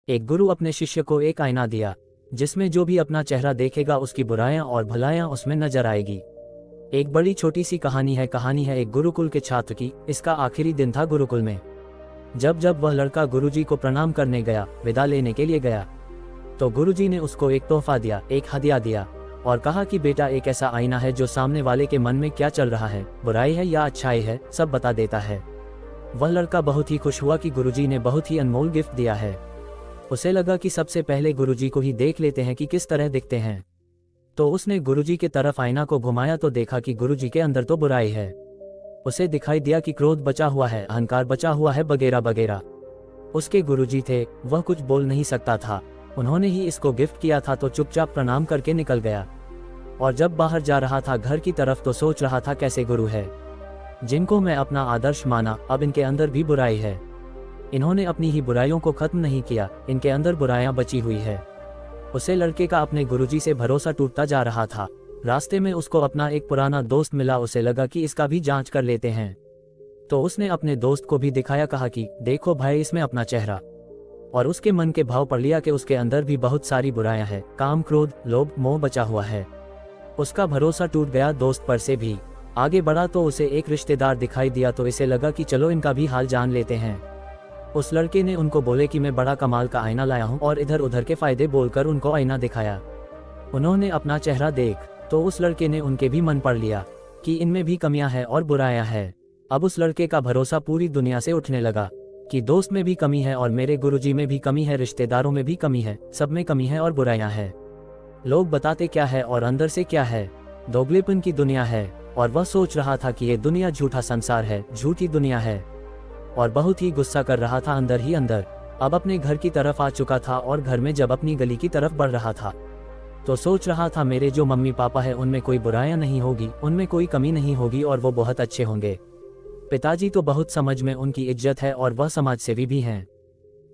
एक गुरु अपने शिष्य को एक आईना दिया, जिसमें जो भी अपना चेहरा देखेगा उसकी बुराइयां और भलाइयां उसमें नजर आएगी। एक बड़ी छोटी सी कहानी है एक गुरुकुल के छात्र की। इसका आखिरी दिन था गुरुकुल में। जब जब वह लड़का गुरुजी को प्रणाम करने गया, विदा लेने के लिए गया, तो गुरुजी ने उसको एक तोहफा दिया, एक हदिया दिया और कहा कि बेटा, एक ऐसा आईना है जो सामने वाले के मन में क्या चल रहा है, बुराई है या अच्छाई है, सब बता देता है। वह लड़का बहुत ही खुश हुआ कि गुरुजी ने बहुत ही अनमोल गिफ्ट दिया है। उसे लगा कि सबसे पहले गुरुजी को ही देख लेते हैं कि किस तरह दिखते हैं। तो उसने गुरुजी के तरफ आईना को घुमाया तो देखा कि गुरुजी के अंदर तो बुराई है। उसे दिखाई दिया कि क्रोध बचा हुआ है, अहंकार बचा हुआ है, वगैरह वगैरह। उसके गुरुजी थे, वह कुछ बोल नहीं सकता था। उन्होंने ही इसको गिफ्ट किया था तो चुपचाप प्रणाम करके निकल गया। और जब बाहर जा रहा था घर की तरफ तो सोच रहा था, कैसे गुरु है जिनको मैं अपना आदर्श माना, अब इनके अंदर भी बुराई है। इन्होंने अपनी ही बुराइयों को खत्म नहीं किया, इनके अंदर बुराइयां बची हुई है। उसे लड़के का अपने गुरुजी से भरोसा टूटता जा रहा था। रास्ते में उसको अपना एक पुराना दोस्त मिला। उसे लगा कि इसका भी जांच कर लेते हैं। तो उसने अपने दोस्त को भी दिखाया, कहा कि देखो भाई, इसमें अपना चेहरा। और उसके मन के भाव पढ़ लिया कि उसके अंदर भी बहुत सारी बुराइयां हैं, काम, क्रोध, लोभ, मोह बचा हुआ है। उसका भरोसा टूट गया दोस्त पर से भी। आगे बढ़ा तो उसे एक रिश्तेदार दिखाई दिया तो इसे लगा कि चलो इनका भी हाल जान लेते हैं। उस लड़के ने उनको बोले कि मैं बड़ा कमाल का आईना लाया हूं और इधर उधर के फायदे बोलकर उनको आईना दिखाया। उन्होंने अपना चेहरा देख तो उस लड़के ने उनके भी मन पढ़ लिया कि इनमें भी कमियां हैं और बुराइयां हैं। अब उस लड़के का भरोसा पूरी दुनिया से उठने लगा कि दोस्त में भी कमी है और मेरे गुरुजी में भी कमी है, रिश्तेदारों में भी कमी है, सब में कमी है और बुराइयां हैं। लोग बताते क्या है और अंदर से क्या है, दोगलेपन की दुनिया है। और वह सोच रहा था कि ये दुनिया झूठा संसार है, झूठी दुनिया है, और बहुत ही गुस्सा कर रहा था अंदर ही अंदर। अब अपने घर की तरफ आ चुका था और घर में जब अपनी गली की तरफ बढ़ रहा था तो सोच रहा था, मेरे जो मम्मी पापा है उनमें कोई बुराइयां नहीं होगी, उनमें कोई कमी नहीं होगी और वो बहुत अच्छे होंगे। पिताजी तो बहुत समझ में उनकी इज्जत है और वह समाज सेवी भी हैं।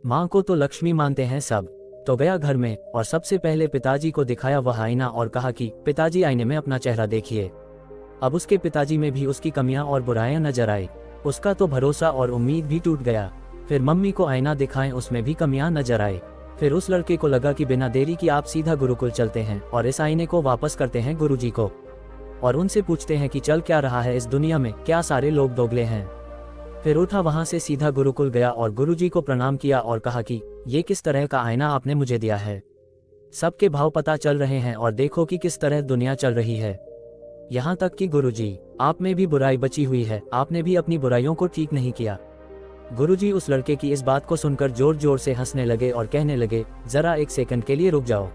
माँ को तो लक्ष्मी मानते हैं सब। तो गया घर में और सबसे पहले पिताजी को दिखाया वह आईना और कहा कि पिताजी, आईने में अपना चेहरा देखिए। अब उसके पिताजी में भी उसकी कमियां और बुराइयां नजर आई। उसका तो भरोसा और उम्मीद भी टूट गया। फिर मम्मी को आईना दिखाएं, उसमें भी कमियां नजर आई। फिर उस लड़के को लगा कि बिना देरी की आप सीधा गुरुकुल चलते हैं और इस आईने को वापस करते हैं गुरुजी को और उनसे पूछते हैं कि चल क्या रहा है इस दुनिया में, क्या सारे लोग दोगले हैं। फिर उठा वहां से सीधा गुरुकुल गया और गुरुजी को प्रणाम किया और कहा कि ये किस तरह का आईना आपने मुझे दिया है, सबके भाव पता चल रहे हैं और देखो कि किस तरह दुनिया चल रही है। यहाँ तक कि गुरुजी, आप में भी बुराई बची हुई है, आपने भी अपनी बुराइयों को ठीक नहीं किया। गुरुजी उस लड़के की इस बात को सुनकर जोर जोर से हंसने लगे और कहने लगे, जरा एक सेकंड के लिए रुक जाओ।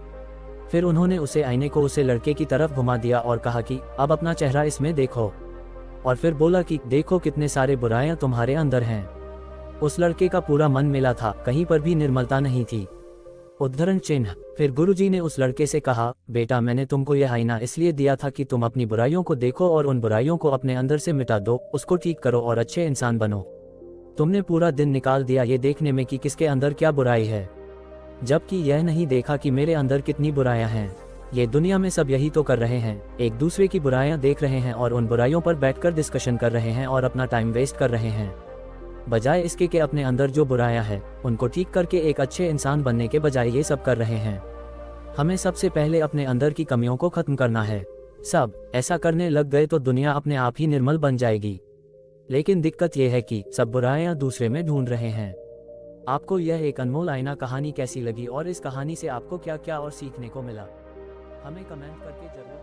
फिर उन्होंने उसे आईने को उसे लड़के की तरफ घुमा दिया और कहा कि अब अपना चेहरा इसमें देखो। और फिर बोला कि देखो कितने सारे बुराइयां तुम्हारे अंदर हैं। उस लड़के का पूरा मन मिला था, कहीं पर भी निर्मलता नहीं थी। उद्धरण चिन्ह। फिर गुरुजी ने उस लड़के से कहा, बेटा, मैंने तुमको यह आईना इसलिए दिया था कि तुम अपनी बुराइयों को देखो और उन बुराइयों को अपने अंदर से मिटा दो, उसको ठीक करो और अच्छे इंसान बनो। तुमने पूरा दिन निकाल दिया ये देखने में कि किसके अंदर क्या बुराई है, जबकि यह नहीं देखा कि मेरे अंदर कितनी बुराइयां हैं। ये दुनिया में सब यही तो कर रहे हैं, एक दूसरे की बुराइयां देख रहे हैं और उन बुराइयों पर बैठकर डिस्कशन कर रहे हैं और अपना टाइम वेस्ट कर रहे हैं, बजाय इसके कि अपने अंदर जो बुराइयां हैं उनको ठीक करके एक अच्छे इंसान बनने के बजाय ये सब कर रहे हैं। हमें सबसे पहले अपने अंदर की कमियों को खत्म करना है। सब ऐसा करने लग गए तो दुनिया अपने आप ही निर्मल बन जाएगी। लेकिन दिक्कत यह है कि सब बुराइयां दूसरे में ढूंढ रहे हैं। आपको यह एक अनमोल आईना कहानी कैसी लगी और इस कहानी से आपको क्या क्या और सीखने को मिला, हमें कमेंट करके जरूर